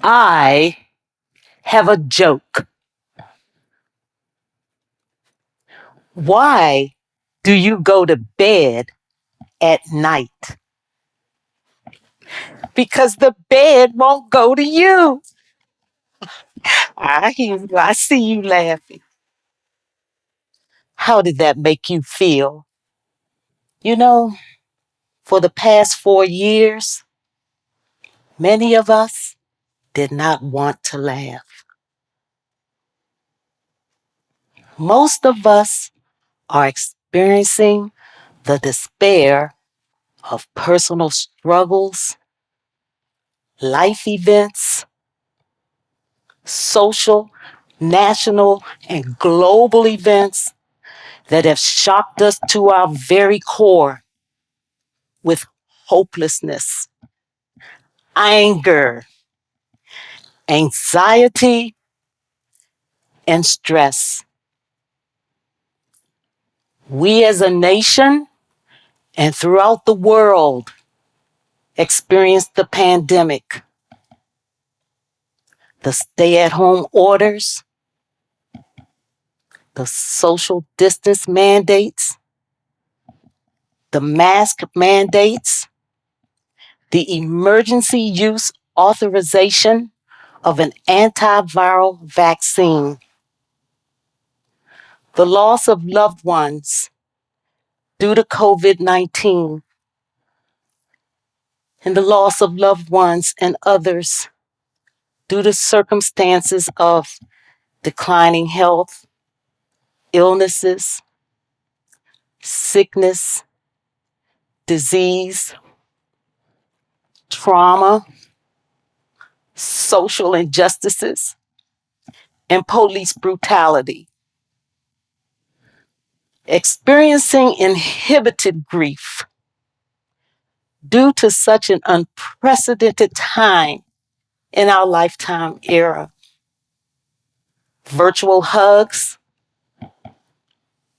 I have a joke. Why do you go to bed at night? Because the bed won't go to you. I hear you. I see you laughing. How did that make you feel? You know, for the past 4 years, many of us did not want to laugh. Most of us are experiencing the despair of personal struggles, life events, social, national, and global events that have shocked us to our very core with hopelessness, anger, anxiety, and stress. We as a nation and throughout the world experienced the pandemic, the stay at home orders, the social distance mandates, the mask mandates, the emergency use authorization of an antiviral vaccine, the loss of loved ones due to COVID 19, and the loss of loved ones and others due to circumstances of declining health, illnesses, sickness, disease, trauma, social injustices, and police brutality. Experiencing inhibited grief due to such an unprecedented time in our lifetime era. Virtual hugs,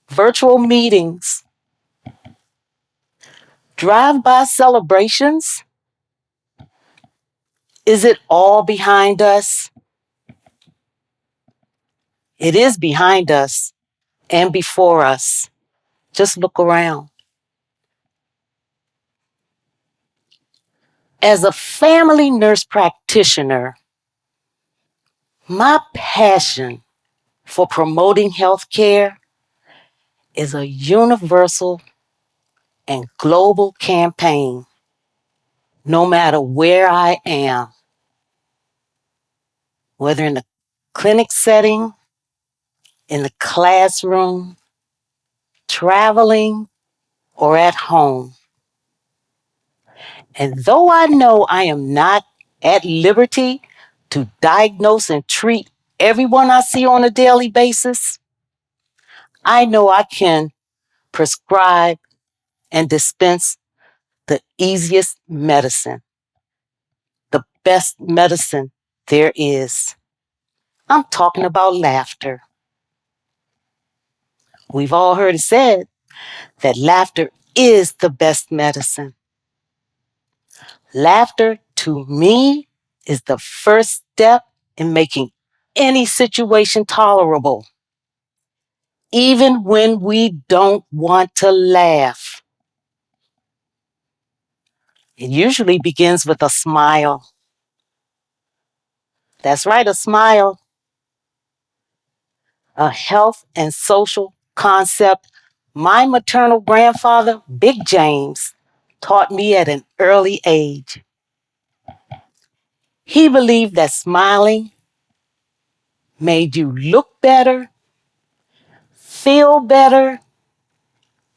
virtual meetings, drive-by celebrations. Is it all behind us? It is behind us and before us. Just look around. As a family nurse practitioner, my passion for promoting healthcare is a universal and global campaign, no matter where I am, whether in the clinic setting, in the classroom, traveling, or at home. And though I know I am not at liberty to diagnose and treat everyone I see on a daily basis, I know I can prescribe and dispense the easiest medicine, the best medicine there is. I'm talking about laughter. We've all heard it said that laughter is the best medicine. Laughter, to me, is the first step in making any situation tolerable, even when we don't want to laugh. It usually begins with a smile. That's right, a smile. A health and social concept my maternal grandfather, Big James, taught me at an early age. He believed that smiling made you look better, feel better,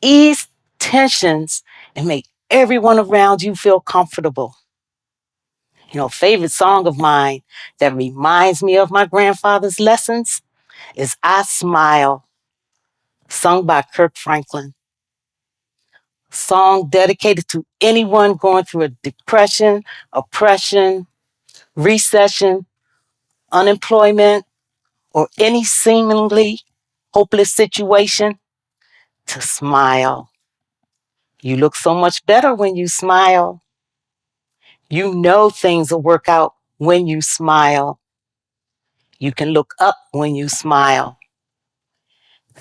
ease tensions, and make everyone around you feel comfortable. Favorite song of mine that reminds me of my grandfather's lessons is I Smile, sung by Kirk Franklin. Song dedicated to anyone going through a depression, oppression, recession, unemployment, or any seemingly hopeless situation, to smile. You look so much better when you smile. You know things will work out when you smile. You can look up when you smile.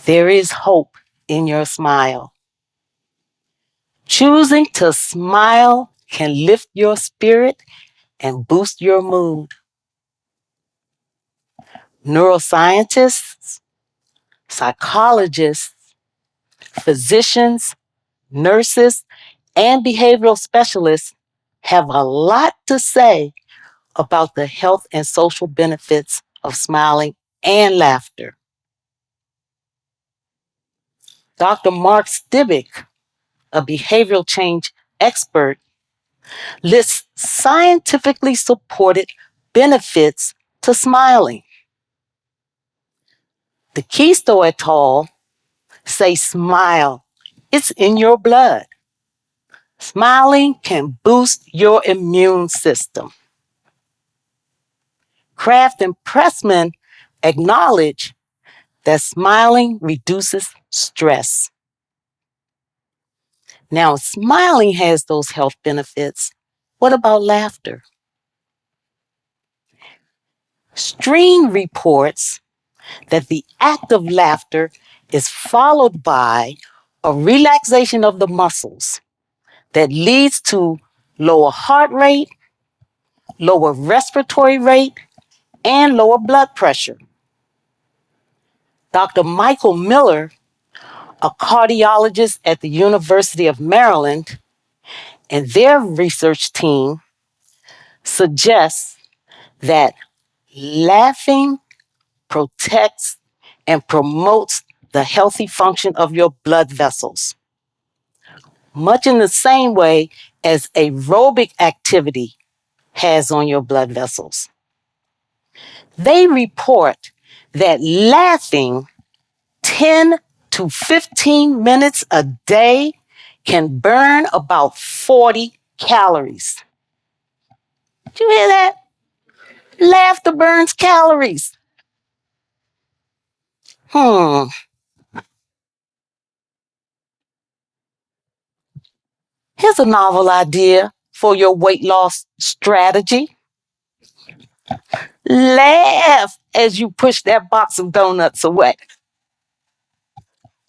There is hope in your smile. Choosing to smile can lift your spirit and boost your mood. Neuroscientists, psychologists, physicians, nurses, and behavioral specialists have a lot to say about the health and social benefits of smiling and laughter. Dr. Mark Stivic, a behavioral change expert, lists scientifically supported benefits to smiling. The Keisto et al. Say smile. It's in your blood. Smiling can boost your immune system. Kraft and Pressman acknowledge that smiling reduces stress. Now, smiling has those health benefits. What about laughter? Stream reports that the act of laughter is followed by a relaxation of the muscles that leads to lower heart rate, lower respiratory rate, and lower blood pressure. Dr. Michael Miller, a cardiologist at the University of Maryland, and their research team suggests that laughing protects and promotes the healthy function of your blood vessels, much in the same way as aerobic activity has on your blood vessels. They report that laughing 10 to 15 minutes a day can burn about 40 calories. Did you hear that? Laughter burns calories. Hmm. Here's a novel idea for your weight loss strategy. Laugh as you push that box of donuts away.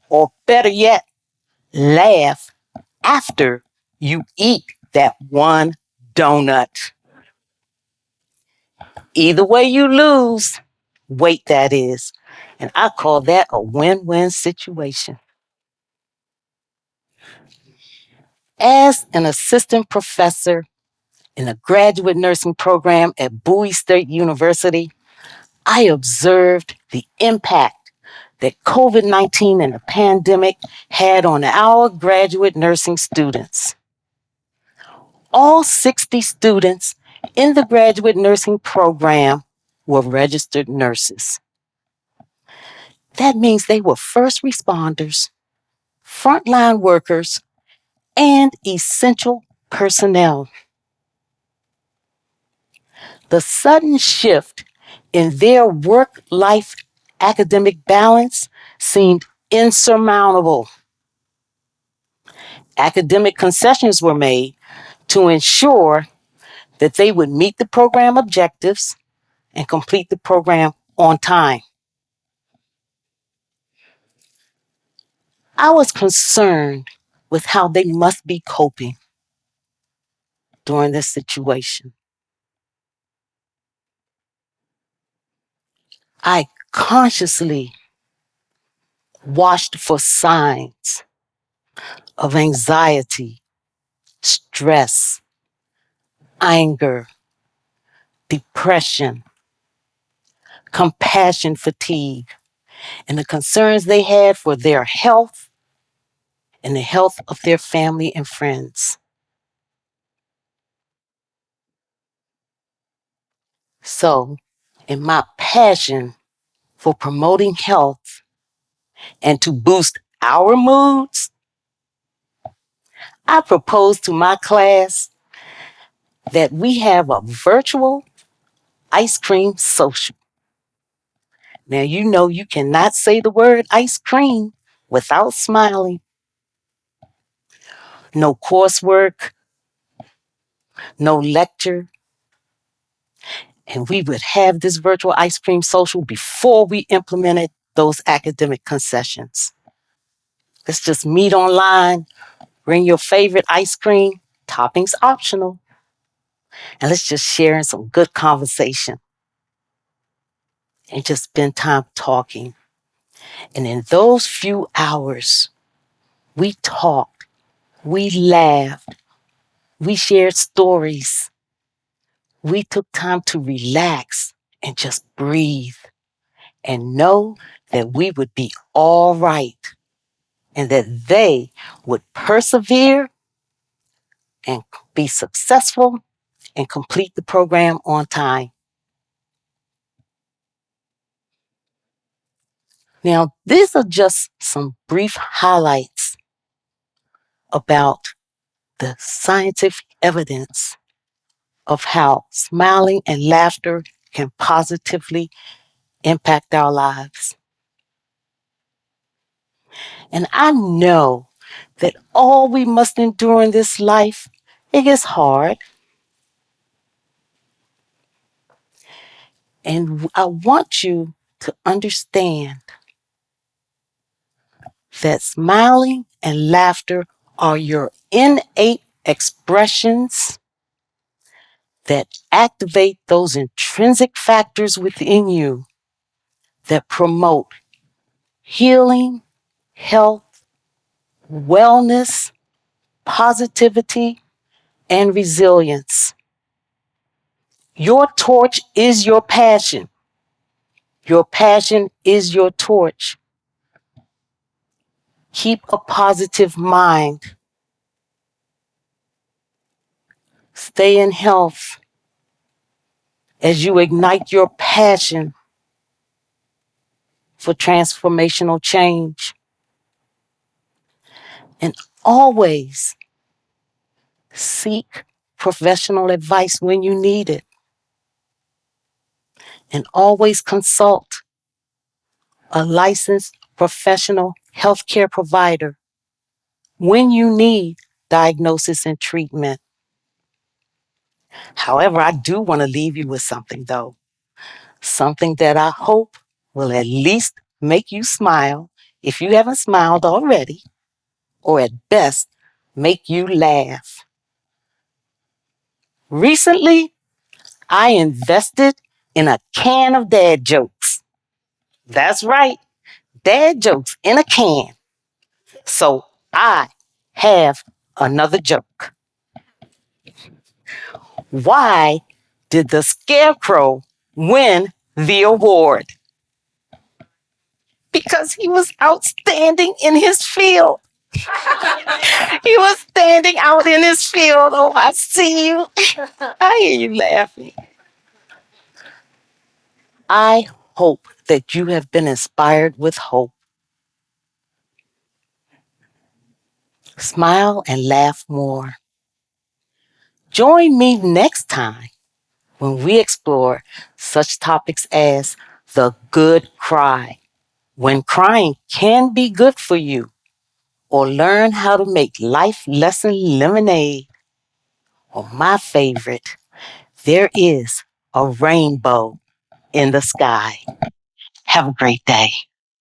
Or better yet, laugh after you eat that one donut. Either way you lose, weight that is. And I call that a win-win situation. As an assistant professor in a graduate nursing program at Bowie State University, I observed the impact that COVID 19 and the pandemic had on our graduate nursing students. All 60 students in the graduate nursing program were registered nurses. That means they were first responders, frontline workers, and essential personnel. The sudden shift in their work life academic balance seemed insurmountable. Academic concessions were made to ensure that they would meet the program objectives and complete the program on time. I was concerned with how they must be coping during this situation. I consciously watched for signs of anxiety, stress, anger, depression, compassion fatigue, and the concerns they had for their health and the health of their family and friends. So, in my passion for promoting health and to boost our moods, I proposed to my class that we have a virtual ice cream social. Now, you know you cannot say the word ice cream without smiling. No coursework, no lecture, And we would have this virtual ice cream social before we implemented those academic concessions. Let's just meet online, bring your favorite ice cream, toppings optional, and let's just share in some good conversation and just spend time talking. And in those few hours, we talked, we laughed, we shared stories, we took time to relax and just breathe and know that we would be all right and that they would persevere and be successful and complete the program on time. Now, these are just some brief highlights about the scientific evidence of how smiling and laughter can positively impact our lives. And I know that all we must endure in this life, it gets hard. And I want you to understand that smiling and laughter are your innate expressions that activate those intrinsic factors within you that promote healing, health, wellness, positivity, and resilience. Your torch is your passion. Your passion is your torch. Keep a positive mind. Stay in health as you ignite your passion for transformational change. And always seek professional advice when you need it. And always consult a licensed professional healthcare provider when you need diagnosis and treatment. However, I do want to leave you with something though, something that I hope will at least make you smile if you haven't smiled already, or at best, make you laugh. Recently, I invested in a can of dad jokes. That's right, dad jokes in a can. So I have another joke. Why did the scarecrow win the award? Because he was outstanding in his field. He was standing out in his field. Oh, I see you. I hear you laughing. I hope that you have been inspired with hope. Smile and laugh more. Join me next time when we explore such topics as the good cry, when crying can be good for you, or learn how to make life lesson lemonade, or my favorite, there is a rainbow in the sky. Have a great day.